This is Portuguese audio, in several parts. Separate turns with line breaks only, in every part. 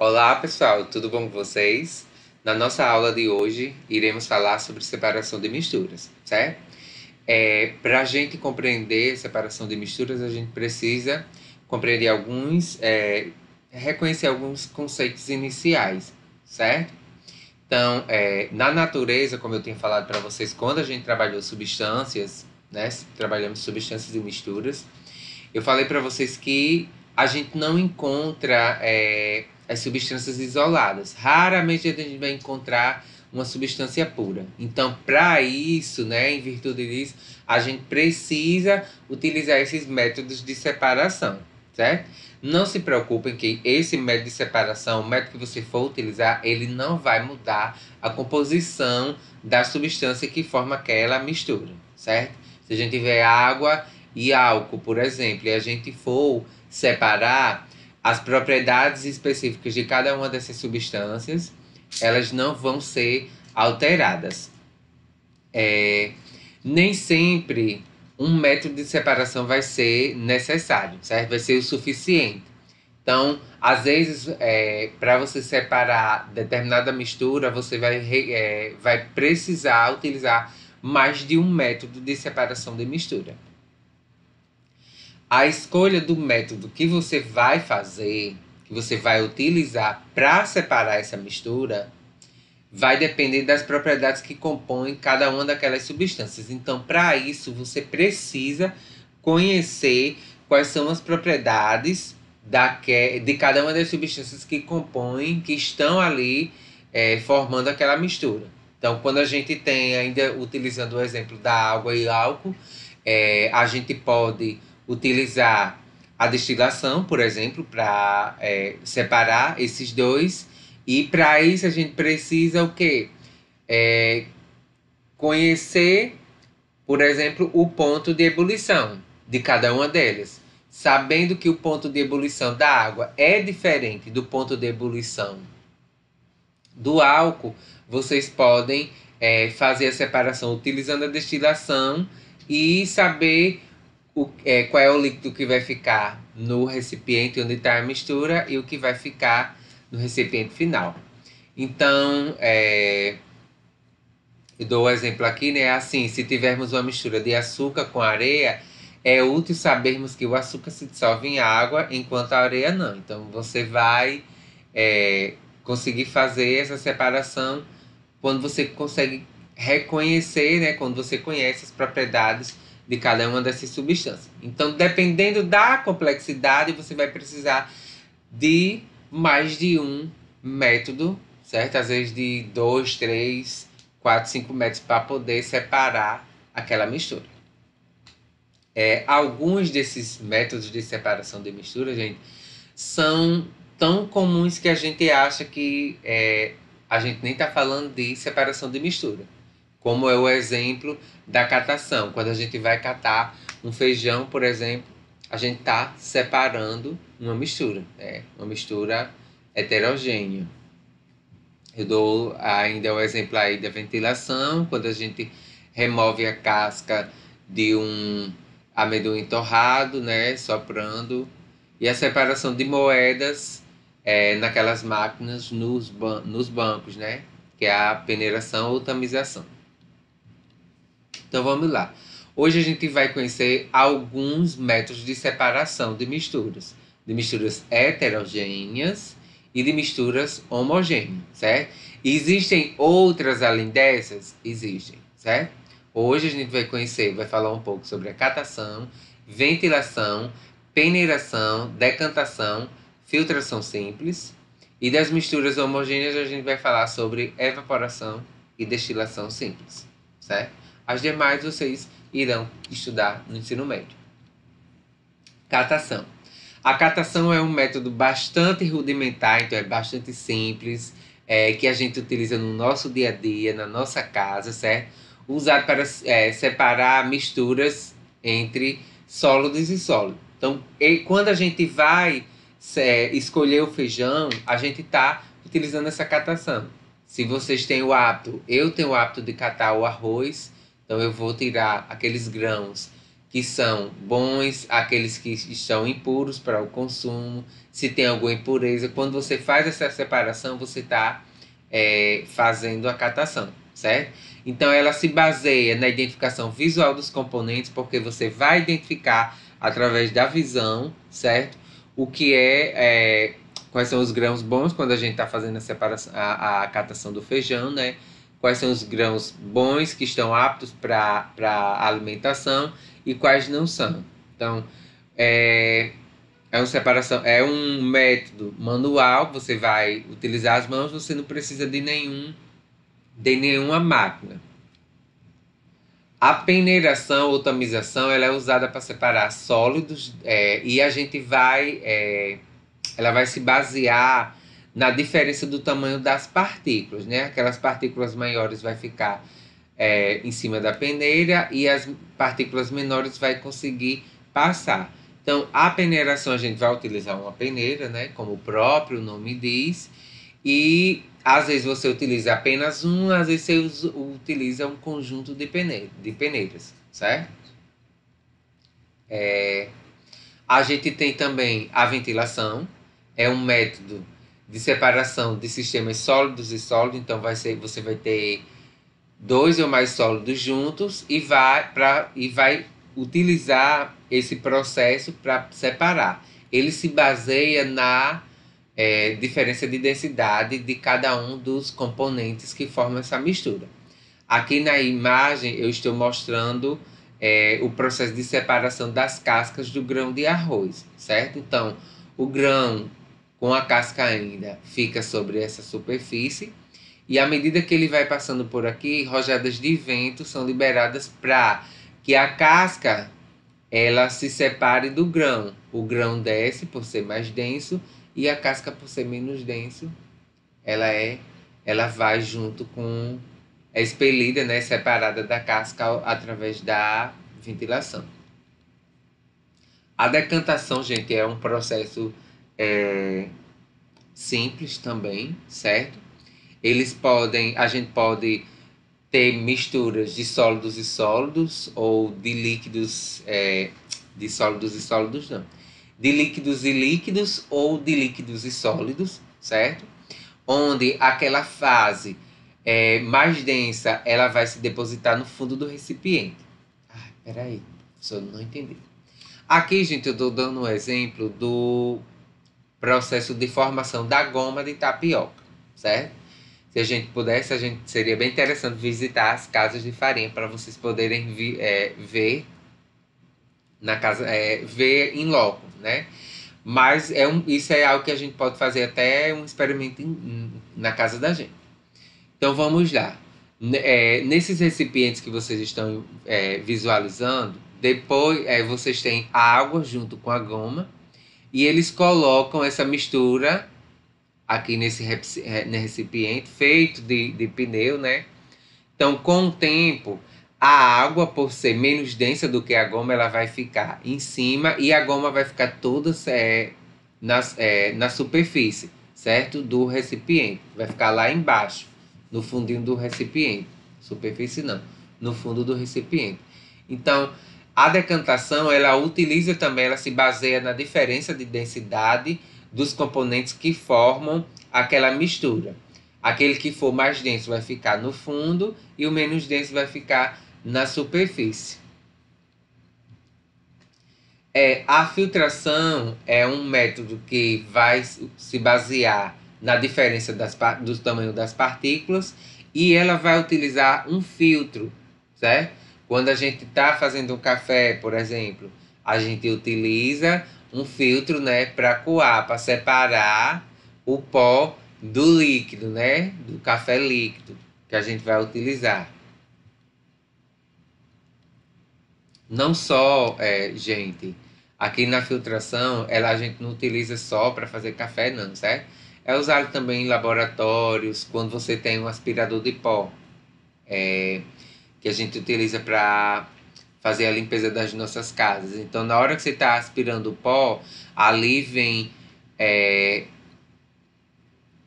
Olá pessoal, tudo bom com vocês? Na nossa aula de hoje, iremos falar sobre separação de misturas, certo? Para a gente compreender separação de misturas, a gente precisa compreender reconhecer alguns conceitos iniciais, certo? Então, na natureza, como eu tinha falado para vocês, quando a gente trabalhou substâncias, né? Trabalhamos substâncias e misturas, eu falei para vocês que a gente não encontra as substâncias isoladas. Raramente a gente vai encontrar uma substância pura. Então, para isso, né, em virtude disso, a gente precisa utilizar esses métodos de separação, certo? Não se preocupem que esse método de separação, o método que você for utilizar, ele não vai mudar a composição da substância que forma aquela mistura, certo? Se a gente tiver água e álcool, por exemplo, e a gente for separar as propriedades específicas de cada uma dessas substâncias, elas não vão ser alteradas. Nem sempre um método de separação vai ser necessário, certo? Vai ser o suficiente. Então, às vezes, para você separar determinada mistura, você vai precisar utilizar mais de um método de separação de mistura. A escolha do método que você vai fazer, que você vai utilizar para separar essa mistura, vai depender das propriedades que compõem cada uma daquelas substâncias. Então, para isso, você precisa conhecer quais são as propriedades de cada uma das substâncias que compõem, que estão ali formando aquela mistura. Então, quando a gente tem, ainda utilizando o exemplo da água e álcool, a gente pode utilizar a destilação, por exemplo, para separar esses dois. E para isso a gente precisa o quê? Conhecer, por exemplo, o ponto de ebulição de cada uma delas. Sabendo que o ponto de ebulição da água é diferente do ponto de ebulição do álcool, vocês podem fazer a separação utilizando a destilação e saber qual é o líquido que vai ficar no recipiente onde está a mistura e o que vai ficar no recipiente final. Então, eu dou o exemplo aqui, né? Assim, se tivermos uma mistura de açúcar com areia, é útil sabermos que o açúcar se dissolve em água, enquanto a areia não. Então, você vai conseguir fazer essa separação quando você consegue reconhecer, né? Quando você conhece as propriedades de cada uma dessas substâncias. Então, dependendo da complexidade, você vai precisar de mais de um método, certo? Às vezes de 2, 3, 4, 5 métodos para poder separar aquela mistura. Alguns desses métodos de separação de mistura, gente, são tão comuns que a gente acha que a gente nem está falando de separação de mistura. Como é o exemplo da catação. Quando a gente vai catar um feijão, por exemplo, a gente está separando uma mistura, uma mistura heterogênea. Eu dou ainda o exemplo aí da ventilação, quando a gente remove a casca de um amendoim torrado, né, soprando, e a separação de moedas naquelas máquinas nos bancos, né, que é a peneiração ou tamização. Então vamos lá. Hoje a gente vai conhecer alguns métodos de separação de misturas heterogêneas e de misturas homogêneas, certo? Existem outras além dessas? Existem, certo? Hoje a gente vai falar um pouco sobre a catação, ventilação, peneiração, decantação, filtração simples. E das misturas homogêneas a gente vai falar sobre evaporação e destilação simples, certo? As demais vocês irão estudar no ensino médio. Catação. A catação é um método bastante rudimentar, então é bastante simples, que a gente utiliza no nosso dia a dia, na nossa casa, certo? Usado para separar misturas entre sólidos e sólidos. Então, quando a gente vai escolher o feijão, a gente está utilizando essa catação. Se vocês têm o hábito, eu tenho o hábito de catar o arroz, então eu vou tirar aqueles grãos que são bons, aqueles que estão impuros para o consumo, se tem alguma impureza. Quando você faz essa separação, você está fazendo a catação, certo? Então, ela se baseia na identificação visual dos componentes, porque você vai identificar através da visão, certo? O que quais são os grãos bons quando a gente está fazendo a separação, a catação do feijão, né? Quais são os grãos bons que estão aptos para alimentação e quais não são. Então, uma separação, é um método manual, você vai utilizar as mãos, você não precisa de nenhuma máquina. A peneiração ou tamização, ela é usada para separar sólidos e a gente ela vai se basear na diferença do tamanho das partículas, né? Aquelas partículas maiores vai ficar em cima da peneira e as partículas menores vai conseguir passar. Então, a peneiração a gente vai utilizar uma peneira, né? Como o próprio nome diz, e às vezes você utiliza apenas às vezes você utiliza um conjunto de peneiras, certo? A gente tem também a ventilação, é um método de separação de sistemas sólidos e sólidos, então você vai ter dois ou mais sólidos juntos e vai utilizar esse processo para separar. Ele se baseia na diferença de densidade de cada um dos componentes que formam essa mistura. Aqui na imagem eu estou mostrando o processo de separação das cascas do grão de arroz, certo? Então, o grão com a casca ainda fica sobre essa superfície e à medida que ele vai passando por aqui, rajadas de vento são liberadas para que a casca ela se separe do grão. O grão desce por ser mais denso e a casca por ser menos denso, ela vai junto com é expelida, né, separada da casca através da ventilação. A decantação, gente, é um processo simples também, certo? A gente pode ter misturas de sólidos e sólidos ou de líquidos, de sólidos e sólidos não, de líquidos e líquidos ou de líquidos e sólidos, certo? Onde aquela fase mais densa, ela vai se depositar no fundo do recipiente. Ai, peraí, eu não entendi. Aqui, gente, eu estou dando um exemplo do processo de formação da goma de tapioca, certo? Se a gente pudesse, seria bem interessante visitar as casas de farinha para vocês poderem ver na casa, ver em loco, né? Mas isso é algo que a gente pode fazer até um experimento na casa da gente. Então vamos lá. Nesses recipientes que vocês estão visualizando, depois vocês têm água junto com a goma e eles colocam essa mistura aqui nesse recipiente feito de pneu, né? Então, com o tempo, a água, por ser menos densa do que a goma, ela vai ficar em cima e a goma vai ficar toda na superfície, certo? Do recipiente. Vai ficar lá embaixo, no fundinho do recipiente. Superfície não, no fundo do recipiente. Então, a decantação, ela se baseia na diferença de densidade dos componentes que formam aquela mistura. Aquele que for mais denso vai ficar no fundo e o menos denso vai ficar na superfície. A filtração é um método que vai se basear na diferença do tamanho das partículas e ela vai utilizar um filtro, certo? Quando a gente está fazendo um café, por exemplo, a gente utiliza um filtro, né, para coar, para separar o pó do líquido, né, do café líquido que a gente vai utilizar. Não só, gente, aqui na filtração, a gente não utiliza só para fazer café, não, certo? É usado também em laboratórios, quando você tem um aspirador de pó, que a gente utiliza para fazer a limpeza das nossas casas. Então, na hora que você está aspirando o pó, ali vem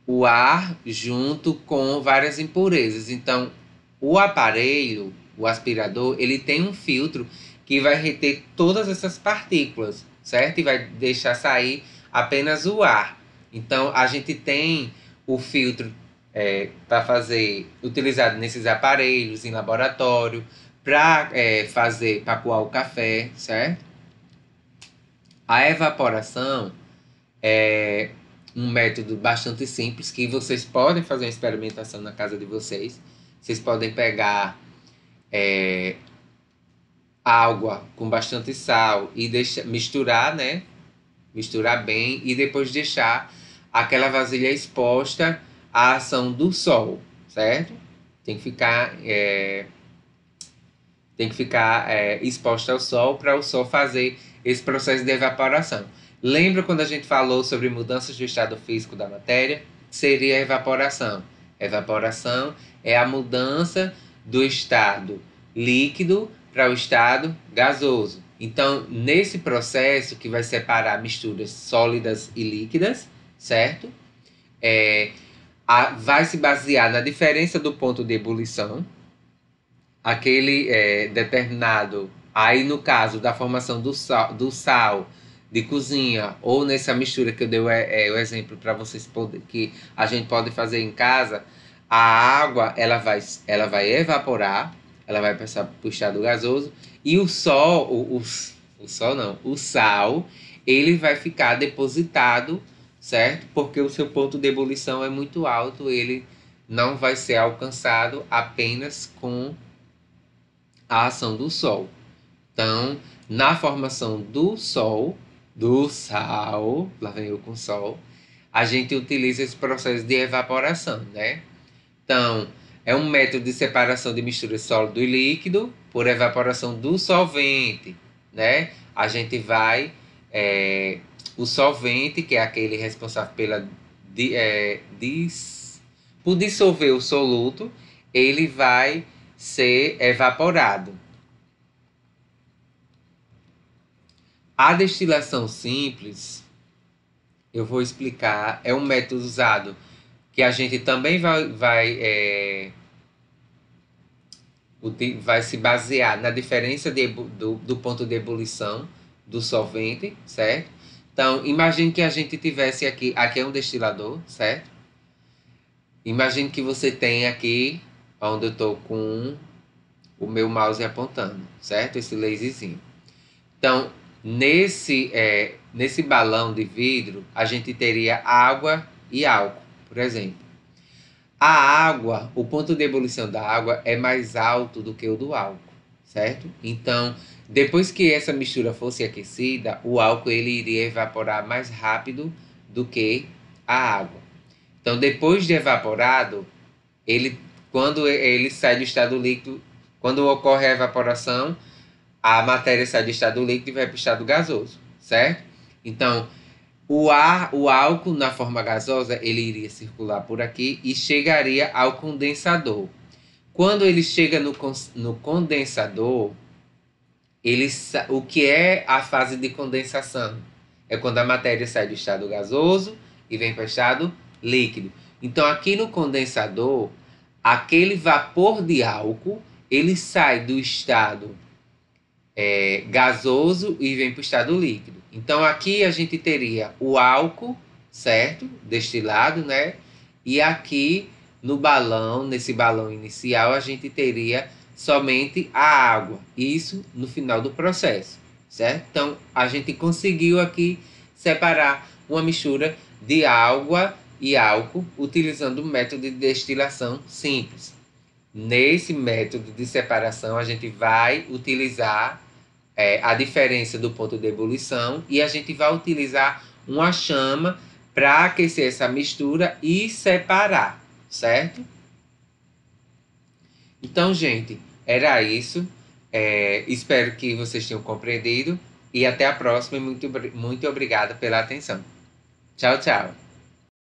o ar junto com várias impurezas. Então, o aparelho, o aspirador, ele tem um filtro que vai reter todas essas partículas, certo? E vai deixar sair apenas o ar. Então, a gente tem o filtro para fazer, utilizado nesses aparelhos, em laboratório, para para coar o café, certo? A evaporação é um método bastante simples que vocês podem fazer uma experimentação na casa de vocês. Vocês podem pegar água com bastante sal e misturar, né? Misturar bem e depois deixar aquela vasilha exposta à ação do sol, certo? Tem que ficar exposta ao sol para o sol fazer esse processo de evaporação. Lembra quando a gente falou sobre mudanças do estado físico da matéria? Seria a evaporação. Evaporação é a mudança do estado líquido para o estado gasoso. Então, nesse processo que vai separar misturas sólidas e líquidas, certo? Vai se basear na diferença do ponto de ebulição, aquele determinado, aí no caso da formação do sal de cozinha, ou nessa mistura que eu dei o exemplo para vocês que a gente pode fazer em casa, a água ela vai evaporar, ela vai passar para o estado gasoso, e o sal, ele vai ficar depositado, certo? Porque o seu ponto de ebulição é muito alto, ele não vai ser alcançado apenas com a ação do sol. Então, na formação do sal, lá vem eu com sol, a gente utiliza esse processo de evaporação, né? Então, é um método de separação de mistura sólido e líquido por evaporação do solvente, né? A gente vai... o solvente, que é aquele responsável por dissolver o soluto, ele vai ser evaporado. A destilação simples, eu vou explicar, é um método usado que a gente também vai se basear na diferença do ponto de ebulição do solvente, certo? Então, imagine que a gente tivesse aqui é um destilador, certo? Imagine que você tem aqui, onde eu estou com o meu mouse apontando, certo? Esse laserzinho. Então, nesse balão de vidro, a gente teria água e álcool, por exemplo. A água, o ponto de ebulição da água é mais alto do que o do álcool, certo? Então, depois que essa mistura fosse aquecida, o álcool ele iria evaporar mais rápido do que a água. Então, depois de evaporado, quando ele sai do estado líquido, quando ocorre a evaporação, a matéria sai do estado líquido e vai para o estado gasoso, certo? Então, o álcool na forma gasosa, ele iria circular por aqui e chegaria ao condensador. Quando ele chega no condensador, o que é a fase de condensação? É quando a matéria sai do estado gasoso e vem para o estado líquido. Então, aqui no condensador, aquele vapor de álcool, ele sai do estado gasoso e vem para o estado líquido. Então, aqui a gente teria o álcool, certo? Destilado, né? E aqui nesse balão inicial, a gente teria somente a água. Isso no final do processo, certo? Então, a gente conseguiu aqui separar uma mistura de água e álcool utilizando o método de destilação simples. Nesse método de separação, a gente vai utilizar a diferença do ponto de ebulição e a gente vai utilizar uma chama para aquecer essa mistura e separar, certo? Então, gente, era isso. Espero que vocês tenham compreendido e até a próxima. Muito obrigado pela atenção. Tchau, tchau.